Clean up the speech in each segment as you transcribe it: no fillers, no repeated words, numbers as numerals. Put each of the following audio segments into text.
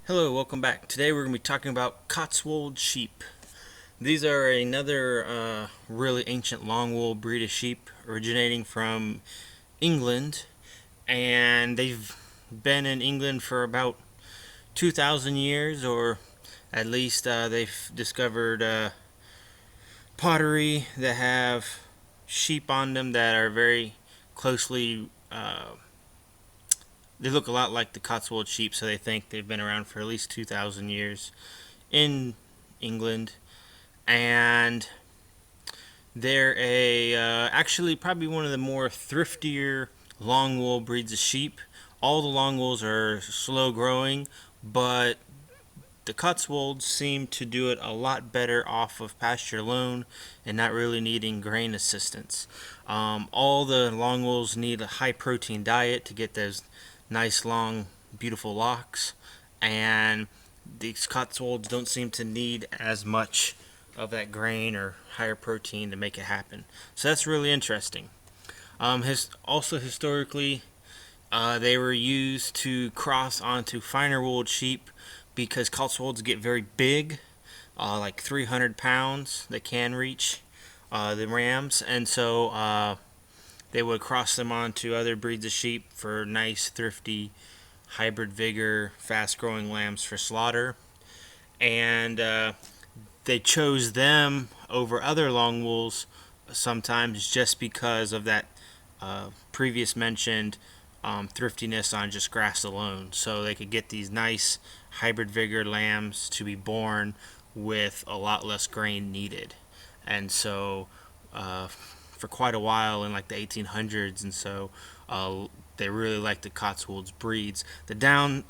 Hello, welcome back. Today we're going to be talking about Cotswold Sheep. These are another really ancient long wool breed of sheep originating from England, and they've been in England for about 2,000 years, or at least they've discovered pottery that have sheep on them that are very closely they look a lot like the Cotswold sheep, so they think they've been around for at least 2,000 years in England. And they're actually probably one of the more thriftier long wool breeds of sheep. All the long wools are slow growing, but the Cotswolds seem to do it a lot better off of pasture alone and not really needing grain assistance. All the long wools need a high protein diet to get those nice long beautiful locks, and these Cotswolds don't seem to need as much of that grain or higher protein to make it happen. So that's really interesting. Also historically, they were used to cross onto finer wooled sheep because Cotswolds get very big, like 300 pounds. They can reach the rams, and so they would cross them onto other breeds of sheep for nice, thrifty, hybrid vigor, fast-growing lambs for slaughter. And they chose them over other long wools sometimes just because of that previous mentioned thriftiness on just grass alone. So they could get these nice hybrid vigor lambs to be born with a lot less grain needed. And so for quite a while in like the 1800s, and so they really liked the Cotswolds breeds. The down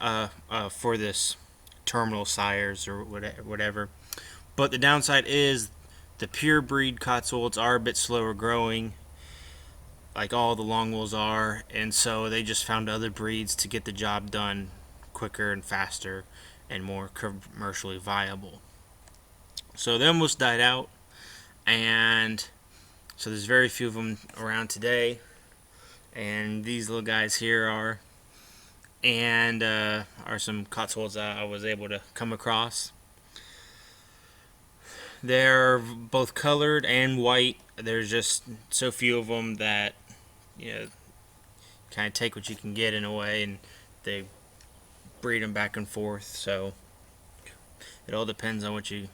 for this terminal sires or whatever. But the downside is the pure breed Cotswolds are a bit slower growing, like all the long wools are, and so they just found other breeds to get the job done quicker and faster and more commercially viable. So they almost died out, and so there's very few of them around today. And these little guys here are some Cotswolds that I was able to come across. They're both colored and white. There's just so few of them that kind of take what you can get in a way, and they breed them back and forth. So it all depends on what you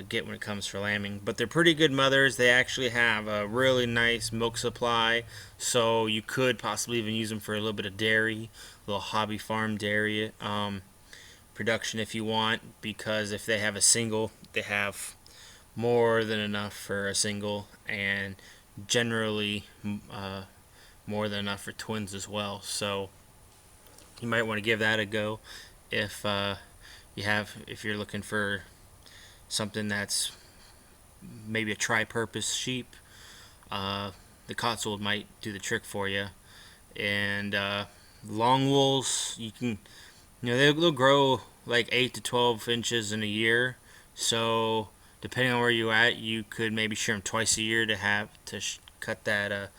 get when it comes for lambing. But they're pretty good mothers. They actually have a really nice milk supply, so you could possibly even use them for a little bit of dairy, a little hobby farm dairy production if you want, because if they have a single, they have more than enough for a single, and generally more than enough for twins as well. So you might want to give that a go if if you're looking for something that's maybe a tri-purpose sheep. The Cotswold might do the trick for you. And long wools, you can, they'll grow like 8 to 12 inches in a year. So depending on where you're at, you could maybe shear them twice a year to cut that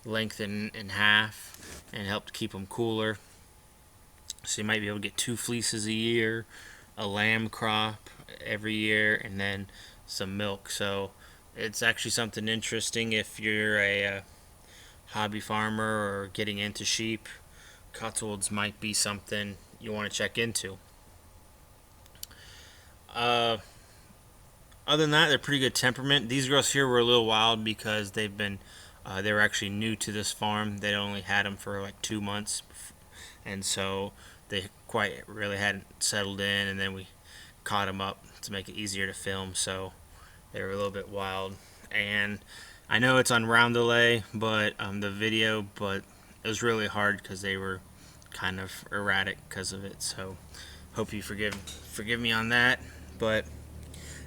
length in half and help to keep them cooler. So you might be able to get 2 fleeces a year, a lamb crop every year, and then some milk. So it's actually something interesting if you're a hobby farmer or getting into sheep. Cotswolds might be something you want to check into. Other than that, they're pretty good temperament. These girls here were a little wild because they were actually new to this farm. They only had them for like 2 months, and so they quite really hadn't settled in, and then we caught them up to make it easier to film, so they were a little bit wild. And I know it's on round delay, but the video, but it was really hard because they were kind of erratic because of it. So hope you forgive me on that. But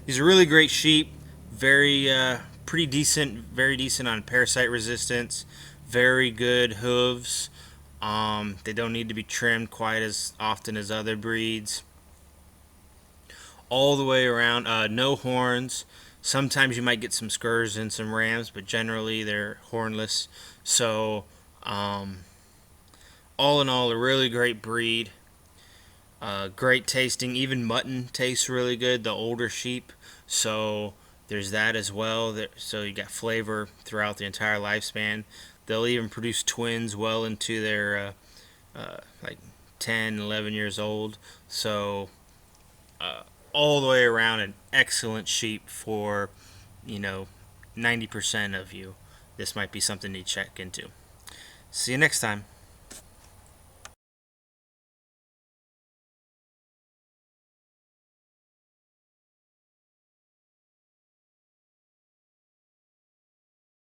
these are really great sheep, very pretty decent, very decent on parasite resistance, very good hooves. They don't need to be trimmed quite as often as other breeds. All the way around, no horns. Sometimes you might get some scurs and some rams, but generally they're hornless. So all in all, a really great breed. Great tasting. Even mutton tastes really good. The older sheep, so there's that as well. So you got flavor throughout the entire lifespan. They'll even produce twins well into their like 10, 11 years old. So all the way around, an excellent sheep for, you know, 90% of you. This might be something to check into. See you next time.